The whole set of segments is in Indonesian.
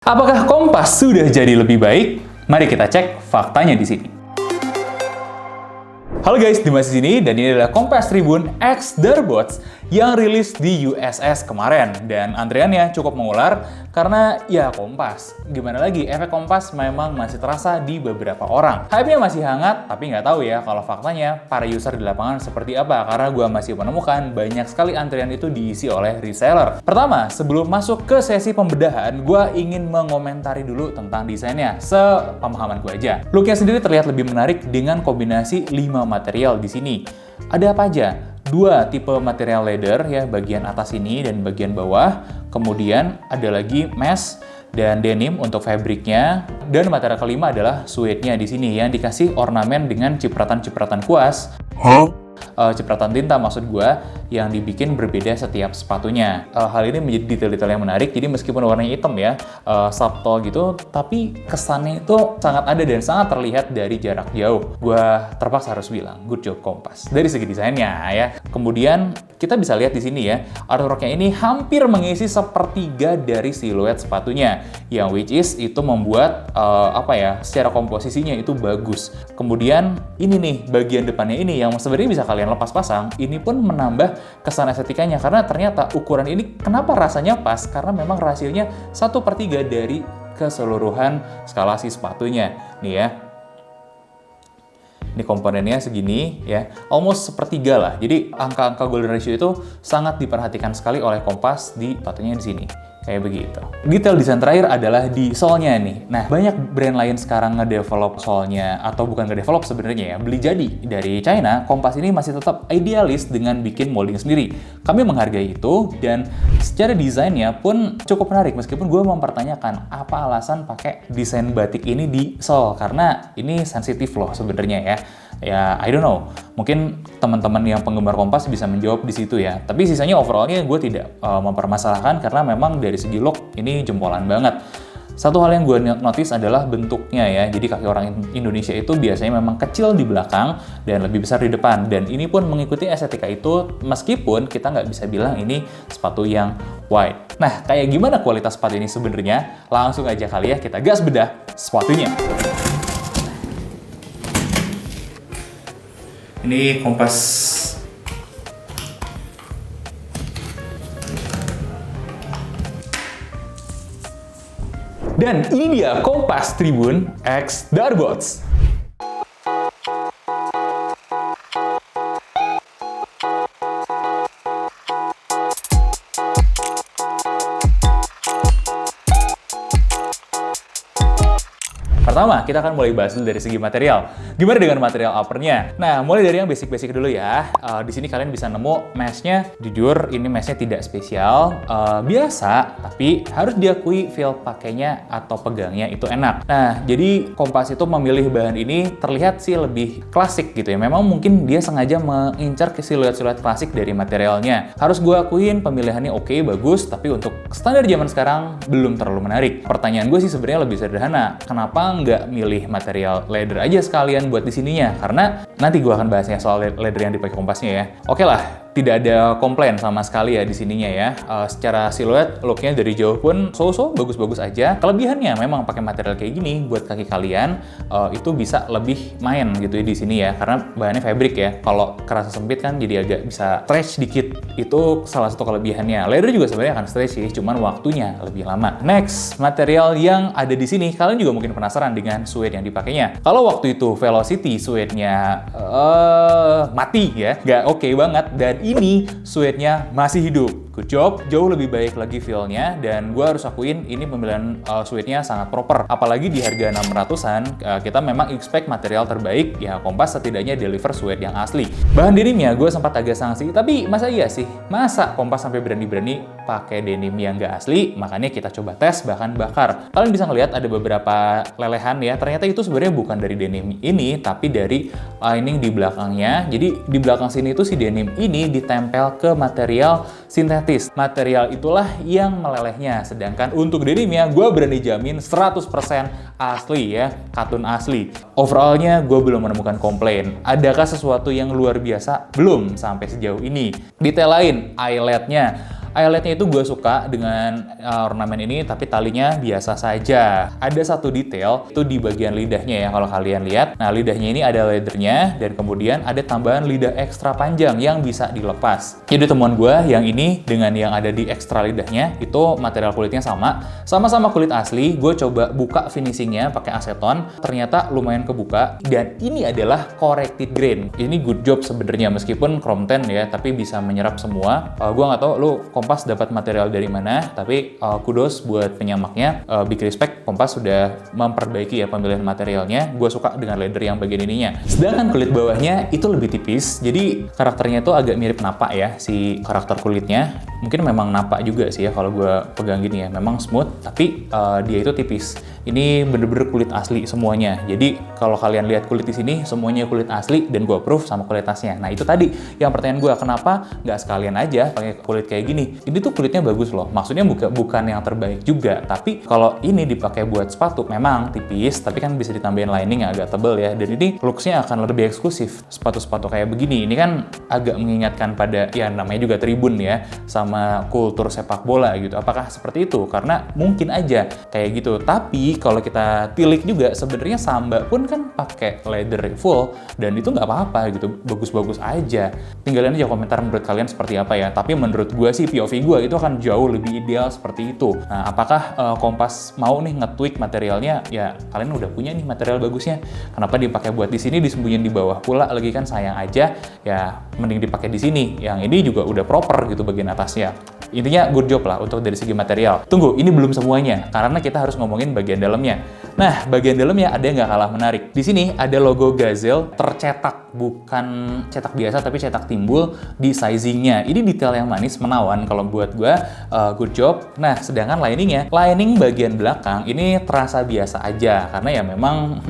Apakah Kompas sudah jadi lebih baik? Mari kita cek faktanya di sini. Halo guys, Dimas di sini dan ini adalah Kompas Tribun X Darbots yang rilis di USS kemarin dan antriannya cukup mengular karena ya Kompas. Gimana lagi, efek Kompas memang masih terasa di beberapa orang. Hype-nya masih hangat, tapi nggak tahu ya kalau faktanya para user di lapangan seperti apa karena gue masih menemukan banyak sekali antrian itu diisi oleh reseller. Pertama, sebelum masuk ke sesi pembedahan, gue ingin mengomentari dulu tentang desainnya sepemahaman gue aja. Looknya sendiri terlihat lebih menarik dengan kombinasi 5 material di sini. Ada apa aja? 2 tipe material leather ya, bagian atas ini dan bagian bawah. Kemudian ada lagi mesh dan denim untuk fabriknya. Dan material kelima adalah suede-nya di sini yang dikasih ornamen dengan cipratan-cipratan kuas. Cipratan tinta maksud gue yang dibikin berbeda setiap sepatunya. Hal ini menjadi detail-detail yang menarik. Jadi meskipun warnanya hitam ya, subtle gitu, tapi kesannya itu sangat ada dan sangat terlihat dari jarak jauh. Gue terpaksa harus bilang, good job Kompas dari segi desainnya ya. Kemudian kita bisa lihat di sini ya, artworknya ini hampir mengisi sepertiga dari siluet sepatunya, yang which is itu membuat secara komposisinya itu bagus. Kemudian ini nih bagian depannya ini yang sebenarnya bisa kalian lepas pasang, ini pun menambah kesan estetikanya karena ternyata ukuran ini kenapa rasanya pas karena memang rasionya 1/3 dari keseluruhan skalasi sepatunya nih ya. Ini komponennya segini ya, almost 1/3 lah. Jadi angka-angka golden ratio itu sangat diperhatikan sekali oleh Kompas di sepatunya di sini. Kayak begitu. Detail desain terakhir adalah di sole-nya nih. Nah, banyak brand lain sekarang ngedevelop sole-nya, atau bukan ngedevelop sebenarnya ya, beli jadi dari China. Kompas ini masih tetap idealis dengan bikin molding sendiri. Kami menghargai itu, dan secara desainnya pun cukup menarik, meskipun gue mempertanyakan apa alasan pakai desain batik ini di sole, karena ini sensitif loh sebenarnya ya. Ya, I don't know. Mungkin teman-teman yang penggemar Kompas bisa menjawab di situ ya. Tapi sisanya overallnya gue tidak mempermasalahkan karena memang dari segi look ini jempolan banget. Satu hal yang gue notice adalah bentuknya ya. Jadi kaki orang Indonesia itu biasanya memang kecil di belakang dan lebih besar di depan. Dan ini pun mengikuti estetika itu meskipun kita nggak bisa bilang ini sepatu yang wide. Nah, kayak gimana kualitas sepatu ini sebenarnya? Langsung aja kali ya kita gas bedah sepatunya. Ini Kompas dan ini dia Kompas Tribun X Darbots. Pertama, kita akan mulai bahas dulu dari segi material. Gimana dengan material uppernya? Nah, mulai dari yang basic-basic dulu ya. Di sini kalian bisa nemu mesh-nya. Jujur, ini mesh-nya tidak spesial. Biasa, tapi harus diakui feel pakainya atau pegangnya itu enak. Nah, jadi Kompas itu memilih bahan ini terlihat sih lebih klasik gitu ya. Memang mungkin dia sengaja mengincar ke siluet-siluet klasik dari materialnya. Harus gue akuin pemilihannya oke, bagus, tapi untuk standar zaman sekarang belum terlalu menarik. Pertanyaan gue sih sebenarnya lebih sederhana. Kenapa nggak milih material leather aja sekalian buat di sininya? Karena nanti gue akan bahasnya soal leather yang dipakai Kompasnya ya. Oke lah, tidak ada komplain sama sekali ya di sininya ya. Secara siluet, looknya dari jauh pun so-so, bagus-bagus aja. Kelebihannya memang pakai material kayak gini buat kaki kalian itu bisa lebih main gitu ya di sini ya, karena bahannya fabric ya. Kalau kerasa sempit kan jadi agak bisa stretch dikit. Itu salah satu kelebihannya. Leather juga sebenarnya akan stretch sih, cuman waktunya lebih lama. Next, material yang ada di sini, kalian juga mungkin penasaran dengan suede yang dipakainya. Kalau waktu itu Velocity suede-nya mati ya, nggak oke banget, dan ini suede-nya masih hidup. Good job, jauh lebih baik lagi feel-nya, dan gue harus akuin ini pemilihan suede-nya sangat proper. Apalagi di harga 600-an, kita memang expect material terbaik, ya Kompas setidaknya deliver suede yang asli. Bahan denimnya gue sempat agak sanksi, tapi masa iya sih? Masa Kompas sampai berani-berani pakai denim yang nggak asli? Makanya kita coba tes bahan bakar. Kalian bisa ngeliat ada beberapa lelehan ya, ternyata itu sebenarnya bukan dari denim ini, tapi dari lining di belakangnya. Jadi di belakang sini itu si denim ini ditempel ke material sintetis. Material itulah yang melelehnya. Sedangkan untuk denimnya gue berani jamin 100% asli ya, katun asli. Overallnya gue belum menemukan komplain. Adakah sesuatu yang luar biasa? Belum sampai sejauh ini. Detail lain, eyelet-nya. Eyeletnya itu gue suka dengan ornamen ini, tapi talinya biasa saja. Ada satu detail itu di bagian lidahnya ya, kalau kalian lihat. Nah, lidahnya ini ada leathernya, dan kemudian ada tambahan lidah ekstra panjang yang bisa dilepas. Jadi temuan gue yang ini dengan yang ada di ekstra lidahnya, itu material kulitnya sama-sama kulit asli. Gue coba buka finishingnya pakai aseton, ternyata lumayan kebuka, dan ini adalah corrected grain. Ini good job sebenarnya, meskipun chrome 10 ya, tapi bisa menyerap semua. Gue nggak tahu lu Kompas dapat material dari mana, tapi kudos buat penyamaknya. Big respect, Kompas sudah memperbaiki ya pemilihan materialnya. Gue suka dengan leather yang bagian ininya. Sedangkan kulit bawahnya itu lebih tipis, jadi karakternya itu agak mirip napak ya, si karakter kulitnya. Mungkin memang napak juga sih ya kalau gue pegang gini ya, memang smooth, tapi dia itu tipis. Ini bener-bener kulit asli semuanya. Jadi kalau kalian lihat kulit di sini, semuanya kulit asli, dan gue approve sama kualitasnya. Nah itu tadi yang pertanyaan gue, kenapa nggak sekalian aja pakai kulit kayak gini? Ini tuh kulitnya bagus loh. Maksudnya bukan yang terbaik juga, tapi kalau ini dipakai buat sepatu memang tipis, tapi kan bisa ditambahin lining yang agak tebel ya. Dan ini looks-nya akan lebih eksklusif. Sepatu-sepatu kayak begini, ini kan agak mengingatkan pada ya namanya juga tribun ya, sama kultur sepak bola gitu. Apakah seperti itu? Karena mungkin aja kayak gitu. Tapi kalau kita tilik juga, sebenarnya Samba pun kan pakai leather full, dan itu nggak apa-apa gitu, bagus-bagus aja. Tinggalin aja komentar menurut kalian seperti apa ya. Tapi menurut gue sih, POV gue itu akan jauh lebih ideal seperti itu. Nah, apakah Kompas mau nih nge-tweak materialnya? Ya kalian udah punya nih material bagusnya, kenapa dipakai buat di sini, disembunyiin di bawah pula lagi, kan sayang aja. Ya mending dipakai di sini. Yang ini juga udah proper gitu bagian atasnya. Intinya good job lah untuk dari segi material. Tunggu, ini belum semuanya, karena kita harus ngomongin bagian dalamnya. Nah, bagian dalamnya ada yang nggak kalah menarik. Di sini ada logo Gazelle tercetak, bukan cetak biasa, tapi cetak timbul di sizingnya. Ini detail yang manis, menawan kalau buat gue, good job. Nah, sedangkan lining bagian belakang ini terasa biasa aja, karena ya memang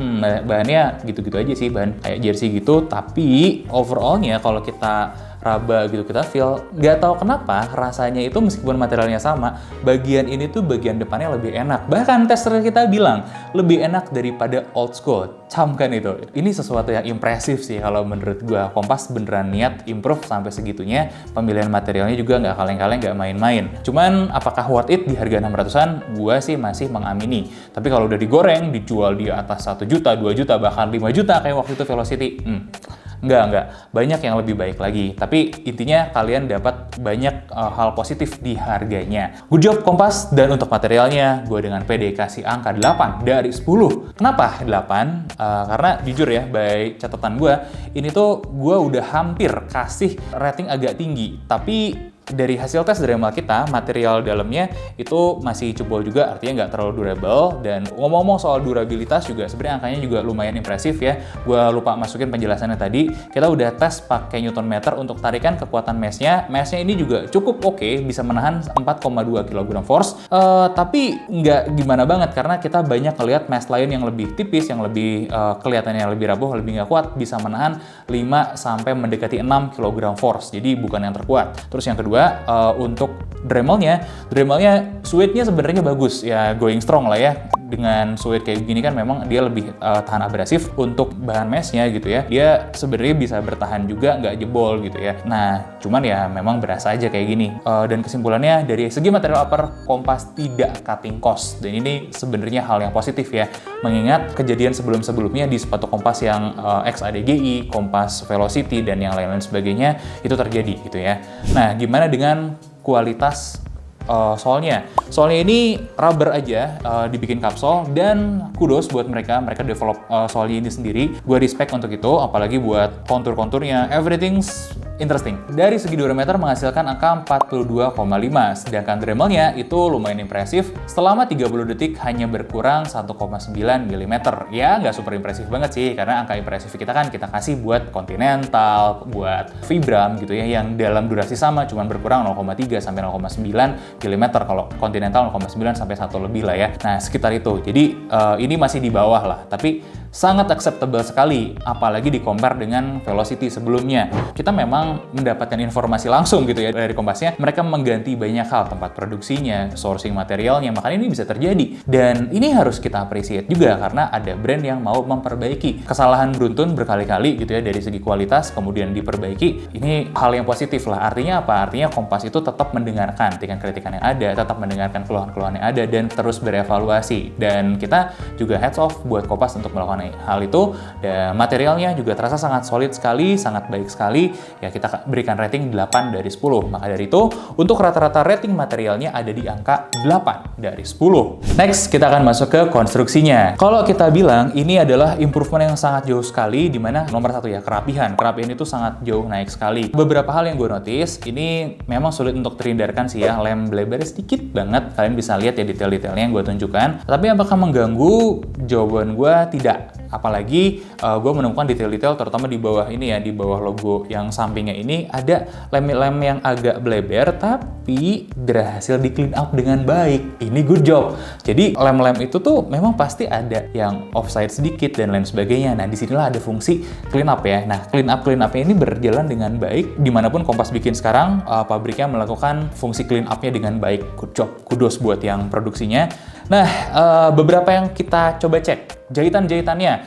bahannya gitu-gitu aja sih, bahan kayak jersey gitu. Tapi overallnya kalau kita raba gitu, kita feel, nggak tahu kenapa rasanya itu meskipun materialnya sama, bagian ini tuh bagian depannya lebih enak. Bahkan tester kita bilang lebih enak daripada old school. Camkan itu. Ini sesuatu yang impresif sih kalau menurut gua. Kompas beneran niat improve sampai segitunya. Pemilihan materialnya juga nggak kaleng-kaleng, nggak main-main. Cuman apakah worth it di harga 600-an? Gua sih masih mengamini. Tapi kalau udah digoreng, dijual di atas 1 juta, 2 juta, bahkan 5 juta kayak waktu itu Velocity, Enggak. Banyak yang lebih baik lagi. Tapi intinya kalian dapat banyak hal positif di harganya. Good job Kompas. Dan untuk materialnya, gue dengan pede kasih angka 8 dari 10. Kenapa 8? Karena jujur ya, by catatan gue, ini tuh gue udah hampir kasih rating agak tinggi. Tapi dari hasil tes Dremel kita, material dalamnya itu masih cebol juga, artinya nggak terlalu durable. Dan ngomong-ngomong soal durabilitas juga, sebenarnya angkanya juga lumayan impresif ya. Gue lupa masukin penjelasannya tadi. Kita udah tes pakai Newton meter untuk tarikan kekuatan meshnya. Meshnya ini juga cukup oke, bisa menahan 4,2 kg force. Tapi nggak gimana banget, karena kita banyak ngeliat mesh lain yang lebih tipis, yang lebih kelihatannya lebih rapuh, lebih nggak kuat, bisa menahan 5 sampai mendekati 6 kg force. Jadi bukan yang terkuat. Terus yang kedua, untuk Dremelnya suede-nya sebenarnya bagus ya, going strong lah ya. Dengan suede kayak gini kan memang dia lebih tahan abrasif. Untuk bahan meshnya gitu ya, dia sebenarnya bisa bertahan juga, nggak jebol gitu ya. Nah, cuman ya memang berasa aja kayak gini. Dan kesimpulannya dari segi material upper, Kompas tidak cutting cost, dan ini sebenarnya hal yang positif ya, mengingat kejadian sebelum-sebelumnya di sepatu Kompas yang XADGI, Kompas Velocity, dan yang lain-lain sebagainya itu terjadi gitu ya. Nah, gimana dengan kualitas soalnya ini rubber aja, dibikin kapsul, dan kudos buat mereka develop soalnya ini sendiri. Gue respect untuk itu, apalagi buat kontur-konturnya, everything's interesting. Dari segi diameter menghasilkan angka 42,5, sedangkan Dremelnya itu lumayan impresif. Selama 30 detik hanya berkurang 1,9 mm. Ya nggak super impresif banget sih, karena angka impresif kita kan kita kasih buat Continental, buat Vibram gitu ya, yang dalam durasi sama cuman berkurang 0,3 sampai 0,9 mm. Kalau Continental 0,9 sampai 1 lebih lah ya. Nah, sekitar itu. Jadi ini masih di bawah lah. Tapi sangat acceptable sekali, apalagi di compare dengan Velocity sebelumnya. Kita memang mendapatkan informasi langsung gitu ya dari Kompasnya, mereka mengganti banyak hal, tempat produksinya, sourcing materialnya, makanya ini bisa terjadi. Dan ini harus kita appreciate juga karena ada brand yang mau memperbaiki kesalahan beruntun berkali-kali gitu ya dari segi kualitas, kemudian diperbaiki. Ini hal yang positif lah. Artinya apa? Artinya Kompas itu tetap mendengarkan kritikan-kritikan yang ada, tetap mendengarkan keluhan-keluhan yang ada, dan terus berevaluasi. Dan kita juga heads off buat Kompas untuk melakukan hal itu. Dan materialnya juga terasa sangat solid sekali, sangat baik sekali. Ya kita berikan rating 8 dari 10. Maka dari itu, untuk rata-rata rating materialnya ada di angka 8 dari 10. Next, kita akan masuk ke konstruksinya. Kalau kita bilang ini adalah improvement yang sangat jauh sekali, di mana nomor satu ya, kerapihan. Kerapihan itu sangat jauh naik sekali. Beberapa hal yang gue notice, ini memang sulit untuk terhindarkan sih ya, lem bleber sedikit banget. Kalian bisa lihat ya detail-detailnya yang gue tunjukkan. Tapi apakah mengganggu? Jawaban gue tidak. Apalagi gue menemukan detail-detail terutama di bawah ini ya, di bawah logo yang sampingnya ini ada lem-lem yang agak bleber tapi berhasil di clean up dengan baik. Ini good job. Jadi lem-lem itu tuh memang pasti ada yang offside sedikit dan lain sebagainya. Nah disinilah ada fungsi clean up ya. Nah clean up-nya ini berjalan dengan baik. Dimanapun Kompas bikin sekarang, pabriknya melakukan fungsi clean up-nya dengan baik. Good job. Kudos buat yang produksinya. Nah, beberapa yang kita coba cek. Jahitannya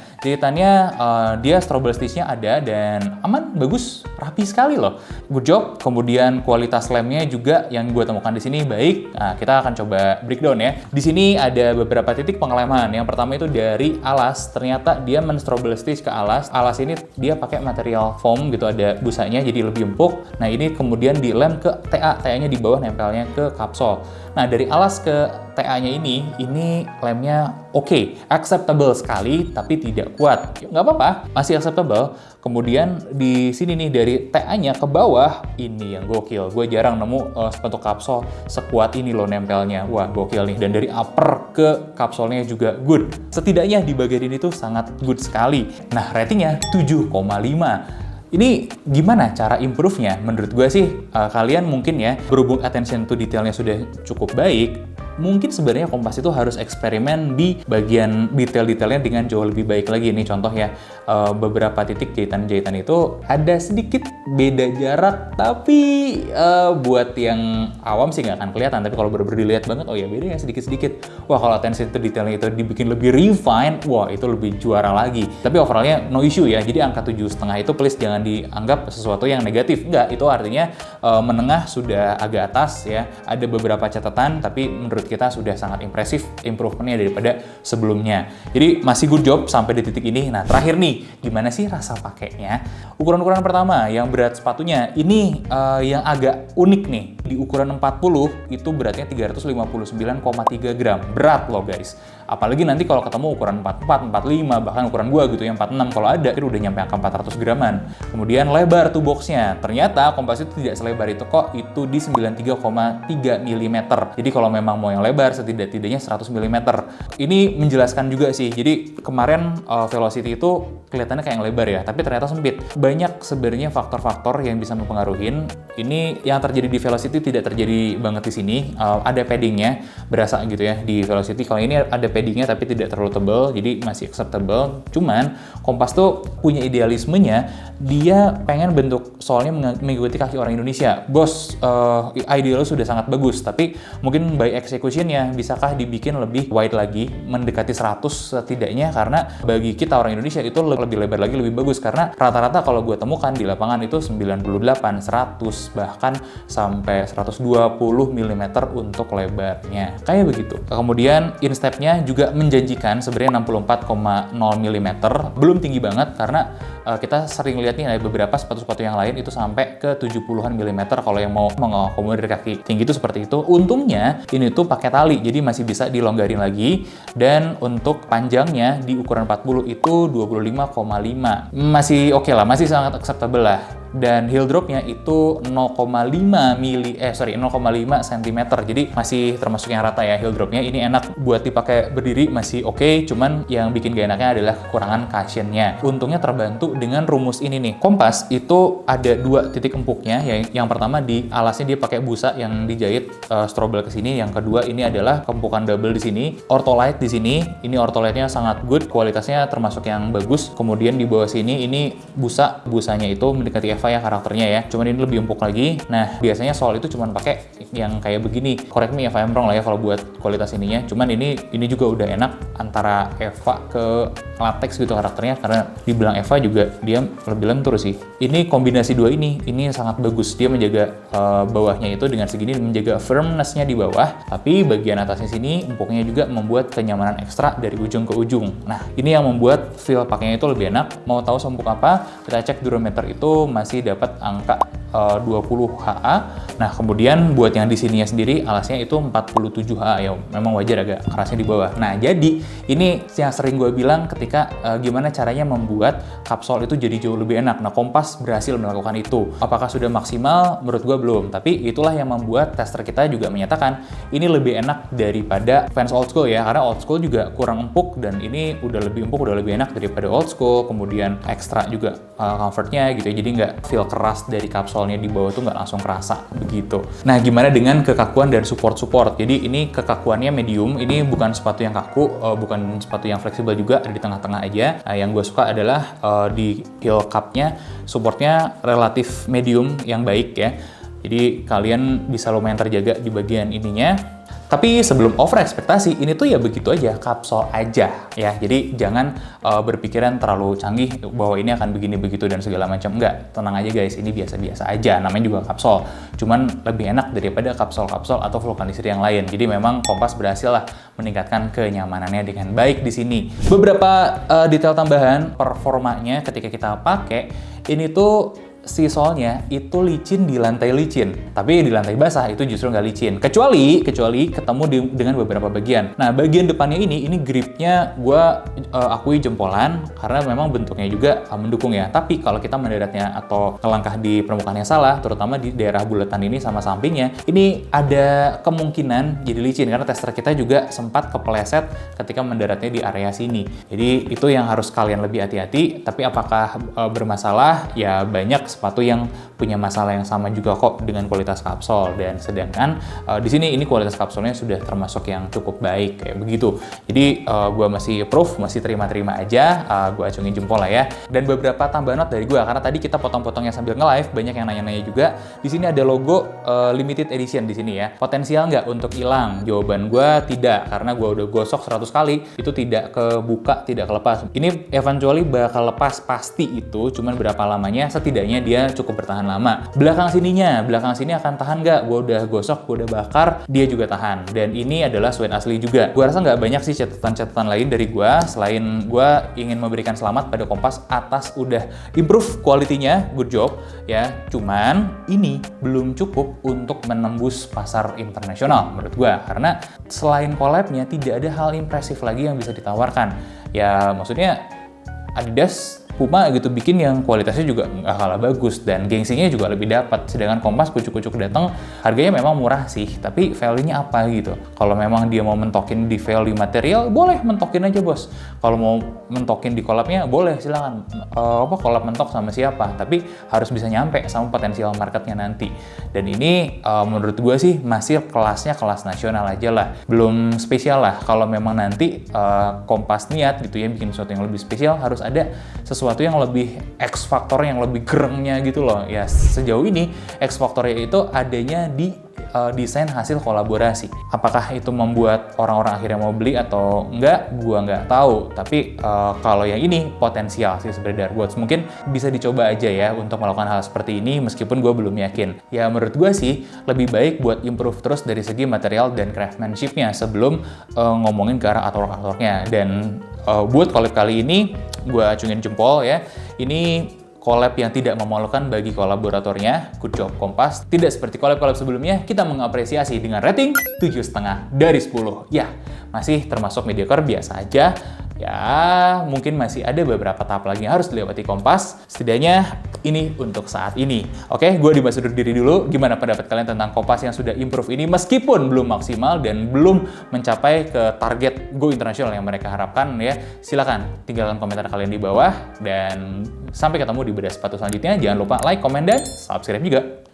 dia strobel stitch-nya ada dan aman, bagus, rapi sekali loh. Good job. Kemudian kualitas lemnya juga yang gue temukan di sini baik. Nah, kita akan coba breakdown ya. Di sini ada beberapa titik pengeleman. Yang pertama itu dari alas. Ternyata dia menstrobel stitch ke alas. Alas ini dia pakai material foam gitu, ada busanya jadi lebih empuk. Nah, ini kemudian dilem ke TA. TA-nya di bawah nempelnya ke kapsul. Nah, dari alas ke TA-nya ini lemnya oke, acceptable sekali, tapi tidak kuat. Nggak apa-apa, masih acceptable. Kemudian di sini nih, dari TA-nya ke bawah, ini yang gokil. Gue jarang nemu sepatu kapsul sekuat ini loh nempelnya. Wah, gokil nih. Dan dari upper ke kapsulnya juga good. Setidaknya di bagian ini tuh sangat good sekali. Nah, ratingnya 7,5. Ini gimana cara improve-nya? Menurut gue sih, kalian mungkin ya, berhubung attention to detailnya sudah cukup baik, mungkin sebenarnya Kompas itu harus eksperimen di bagian detail-detailnya dengan jauh lebih baik lagi. Ini contoh ya, beberapa titik jahitan-jahitan itu ada sedikit beda jarak, tapi buat yang awam sih nggak akan kelihatan. Tapi kalau bener-bener dilihat banget, oh ya beda ya sedikit-sedikit. Wah, kalau attention to detailnya itu dibikin lebih refined, wah itu lebih juara lagi. Tapi overallnya no issue ya, jadi angka 7,5 itu please jangan dianggap sesuatu yang negatif. Enggak, itu artinya menengah sudah agak atas ya. Ada beberapa catatan, tapi menurut kita sudah sangat impresif improvementnya daripada sebelumnya. Jadi masih good job sampai di titik ini. Nah terakhir nih, gimana sih rasa pakainya? Ukuran-ukuran pertama, yang berat sepatunya, ini yang agak unik nih. Di ukuran 40, itu beratnya 359,3 gram. Berat loh guys. Apalagi nanti kalau ketemu ukuran 44, 45, bahkan ukuran gua gitu yang 46, kalau ada, itu udah nyampe angka 400 graman. Kemudian lebar tuh boxnya. Ternyata Kompas itu tidak selebar itu kok, itu di 93,3 mm. Jadi kalau memang mau yang lebar, setidak-tidaknya 100 mm. Ini menjelaskan juga sih. Jadi kemarin Velocity itu kelihatannya kayak yang lebar ya, tapi ternyata sempit. Banyak sebenarnya faktor-faktor yang bisa mempengaruhi. Ini yang terjadi di Velocity tidak terjadi banget di sini. Ada paddingnya, berasa gitu ya di Velocity. Kalau ini ada paddingnya tapi tidak terlalu tebal, jadi masih acceptable. Cuman Kompas tuh punya idealismenya, dia pengen bentuk soalnya mengikuti kaki orang Indonesia. Bos, idealnya sudah sangat bagus, tapi mungkin by execution-nya bisakah dibikin lebih wide lagi, mendekati 100 setidaknya, karena bagi kita orang Indonesia itu lebih lebar lagi, lebih bagus. Karena rata-rata kalau gue temukan di lapangan itu 98, 100, bahkan sampai 120 mm untuk lebarnya. Kayak begitu. Kemudian instep-nya juga menjanjikan, sebenarnya 64,0 mm. Belum tinggi banget karena kita sering lihat nih ada beberapa sepatu-sepatu yang lain itu sampai ke 70-an mm kalau yang mau mengakomodir kaki tinggi itu seperti itu. Untungnya ini tuh pakai tali, jadi masih bisa dilonggarin lagi. Dan untuk panjangnya di ukuran 40 itu 25,5. Masih oke lah, masih sangat acceptable lah. dan heel dropnya itu 0,5 cm, jadi masih termasuk yang rata ya heel dropnya. Ini enak buat dipakai berdiri, masih oke, cuman yang bikin gak enaknya adalah kekurangan cushionnya. Untungnya terbantu dengan rumus ini nih. Kompas itu ada 2 titik empuknya. Yang pertama di alasnya dia pakai busa yang dijahit strobel ke sini. Yang kedua ini adalah kempukan double di sini, Ortholite di sini. Ini Ortholite-nya sangat good, kualitasnya termasuk yang bagus. Kemudian di bawah sini ini busanya itu mendekati Eva ya karakternya ya. Cuman ini lebih empuk lagi. Nah, biasanya Sol itu cuman pakai yang kayak begini. Correct me if I'm wrong lah ya kalau buat kualitas ininya. Cuman ini juga udah enak antara Eva ke latex gitu karakternya, karena dibilang Eva juga dia lebih lentur sih. Ini kombinasi dua ini sangat bagus. Dia menjaga bawahnya itu dengan segini, menjaga firmness-nya di bawah, tapi bagian atasnya sini empuknya juga membuat kenyamanan ekstra dari ujung ke ujung. Nah, ini yang membuat feel pakainya itu lebih enak. Mau tahu sempuk apa? Kita cek durometer itu masih dapat angka 20 HA. Nah, kemudian buat yang di sininya sendiri alasnya itu 47 HA ya. Memang wajar agak kerasnya di bawah. Nah, jadi ini yang sering gue bilang ketika gimana caranya membuat kapsul itu jadi jauh lebih enak. Nah, Kompas berhasil melakukan itu. Apakah sudah maksimal? Menurut gue belum. Tapi itulah yang membuat tester kita juga menyatakan ini lebih enak daripada fans old school ya. Karena old school juga kurang empuk dan ini udah lebih empuk, udah lebih enak daripada old school. Kemudian ekstra juga comfortnya gitu. Jadi nggak feel keras dari kapsulnya di bawah tuh nggak langsung kerasa begitu. Nah, gimana dengan kekakuan dan support? Jadi ini kekakuannya medium. Ini bukan sepatu yang kaku, bukan sepatu yang fleksibel juga, ada di tengah-tengah aja. Nah, yang gue suka adalah di heel cup-nya supportnya relatif medium yang baik ya. Jadi kalian bisa lumayan terjaga di bagian ininya. Tapi sebelum over ekspektasi, ini tuh ya begitu aja, kapsul aja ya. Jadi jangan berpikiran terlalu canggih bahwa ini akan begini begitu dan segala macam. Enggak, tenang aja guys, ini biasa-biasa aja. Namanya juga kapsul. Cuman lebih enak daripada kapsul-kapsul atau vulkanisir yang lain. Jadi memang Kompas berhasil lah meningkatkan kenyamanannya dengan baik di sini. Beberapa detail tambahan performanya ketika kita pakai ini tuh si solnya itu licin di lantai licin, tapi di lantai basah itu justru nggak licin, kecuali ketemu dengan beberapa bagian. Nah, bagian depannya ini gripnya gue akui jempolan karena memang bentuknya juga mendukung ya. Tapi kalau kita mendaratnya atau melangkah di permukaan yang salah, terutama di daerah bulatan ini sama sampingnya, ini ada kemungkinan jadi licin karena tester kita juga sempat kepleset ketika mendaratnya di area sini. Jadi itu yang harus kalian lebih hati-hati. Tapi apakah bermasalah? Ya banyak sepatu yang punya masalah yang sama juga kok dengan kualitas kapsul, dan sedangkan di sini ini kualitas kapsulnya sudah termasuk yang cukup baik kayak begitu. Jadi gue masih approve, masih terima-terima aja, gue acungin jempol lah ya. Dan beberapa tambahan note dari gue karena tadi kita potong-potongnya sambil nge-live, banyak yang nanya-nanya juga. Di sini ada logo limited edition di sini ya. Potensial nggak untuk hilang? Jawaban gue tidak, karena gue udah gosok 100 kali itu tidak kebuka, tidak kelepas. Ini eventually bakal lepas pasti itu, cuman berapa lamanya setidaknya dia cukup bertahan lama. Belakang sini akan tahan nggak? Gue udah gosok, gue udah bakar, dia juga tahan. Dan ini adalah suede asli juga. Gue rasa nggak banyak sih catatan-catatan lain dari gue, selain gue ingin memberikan selamat pada Kompas atas udah improve kualitinya, good job ya. Cuman ini belum cukup untuk menembus pasar internasional menurut gue, karena selain collab-nya tidak ada hal impresif lagi yang bisa ditawarkan. Ya maksudnya Adidas, Puma gitu bikin yang kualitasnya juga nggak kalah bagus dan gengsinya juga lebih dapat. Sedangkan Kompas kucuk-kucuk datang harganya memang murah sih, tapi value-nya apa gitu. Kalau memang dia mau mentokin di value material, boleh mentokin aja bos. Kalau mau mentokin di collab-nya, boleh silakan. Collab mentok sama siapa, tapi harus bisa nyampe sama potensial marketnya nanti. Dan ini menurut gue sih masih kelasnya kelas nasional aja lah, belum spesial lah. Kalau memang nanti Kompas niat gitu ya bikin sesuatu yang lebih spesial, harus ada sesuatu yang lebih X faktor, yang lebih gerengnya gitu loh. Ya sejauh ini X faktornya itu adanya di desain hasil kolaborasi. Apakah itu membuat orang-orang akhirnya mau beli atau enggak, gua nggak tahu. Tapi kalau yang ini potensial sih sebenarnya Dartboards. Mungkin bisa dicoba aja ya untuk melakukan hal seperti ini meskipun gua belum yakin. Ya menurut gua sih lebih baik buat improve terus dari segi material dan craftsmanship-nya sebelum ngomongin ke arah aktor-aktornya. Dan buat collab kali ini gue acungin jempol ya. Ini collab yang tidak memalukan bagi kolaboratornya. Good job Kompas. Tidak seperti collab-collab sebelumnya, kita mengapresiasi dengan rating 7,5 dari 10. Ya, masih termasuk mediocre biasa aja. Ya, mungkin masih ada beberapa tahap lagi yang harus dilewati Kompas. Setidaknya ini untuk saat ini. Oke, gue Dimas undur diri dulu. Gimana pendapat kalian tentang Kompas yang sudah improve ini meskipun belum maksimal dan belum mencapai ke target go internasional yang mereka harapkan ya? Silakan tinggalkan komentar kalian di bawah dan sampai ketemu di bedah sepatu selanjutnya. Jangan lupa like, komen, dan subscribe juga.